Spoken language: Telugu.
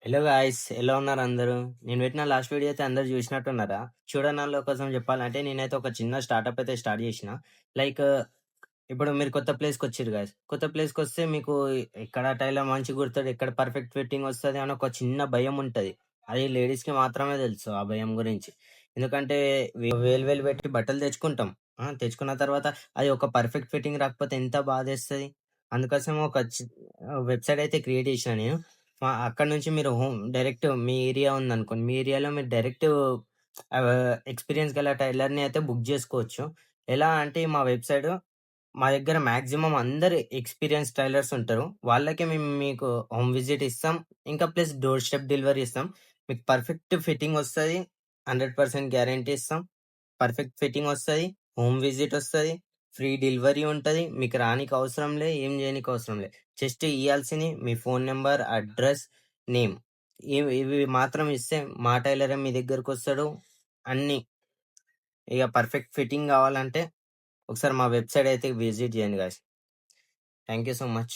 హలో గాయ్స్, ఎలా ఉన్నారు అందరూ? నేను పెట్టిన లాస్ట్ వీడియో అయితే అందరూ చూసినట్టున్నారా? చూడనోళ్ళ కోసం చెప్పాలంటే నేనైతే ఒక చిన్న స్టార్టప్ అయితే స్టార్ట్ చేసిన. లైక్ ఇప్పుడు మీరు కొత్త ప్లేస్‌కొచ్చిర్రు గాయ్స్. కొత్త ప్లేస్‌కొస్తే మీకు ఎక్కడ టైలర్ మంచిగా కుడతాడు, ఎక్కడ పర్ఫెక్ట్ ఫిట్టింగ్ వస్తది అని ఒక చిన్న భయం ఉంటది. అది లేడీస్‌కి మాత్రమే తెలుసు ఆ భయం గురించి. ఎందుకంటే వేలు వేలు పెట్టి బట్టలు తెచ్చుకుంటాం. తెచ్చుకున్న తర్వాత అది ఒక పర్ఫెక్ట్ ఫిట్టింగ్ రాకపోతే ఎంత బాధేస్తది. అందుకోసం ఒక వెబ్‌సైట్ అయితే క్రియేట్ చేసినా నేను. అక్కడి నుంచి మీరు డైరెక్ట్ మీ ఏరియా ఉందనుకోండి. మీ ఏరియాలో మీరు డైరెక్ట్ ఎక్స్‌పీరియన్స్ గల టైలర్‌ని అయితే బుక్ జేసుకోవచ్చు. ఎలా అంటే మా వెబ్‌సైటు మా దగ్గర మాక్సిమం అందరు ఎక్స్‌పీరియన్స్ టైలర్స్ ఉంటారు. వాళ్ళకే మేము మీకు హోమ్ విజిట్ ఇస్తాం. ఇంకా ప్లస్ డోర్ స్టెప్ డెలివరీ ఇస్తాం. మీకు పర్ఫెక్ట్ ఫిట్టింగ్ వస్తది. 100% గ్యారంటీ ఇస్తాం. పర్ఫెక్ట్ ఫిట్టింగ్ వస్తది. హోమ్ విజిట్ వస్తది. ఫ్రీ డెలివరీ ఉంటది. మీకు రానీకి అవసరం లే. ఏం జేయనీకి అవసరం లే. జస్ట్ ఇయ్యాల్సింది మీ ఫోను నంబర్, అడ్రెస్, నేమ్. ఇవి మాత్రం ఇస్తే మా టైలరే మీ దగ్గరకొస్తాడు. అన్నీ ఇగ పర్ఫెక్ట్ ఫిట్టింగ్ గావాలంటే ఒకసారి మా వెబ్‌సైట్ అయితే విజిట్ జేయండి guys. Thank you so much.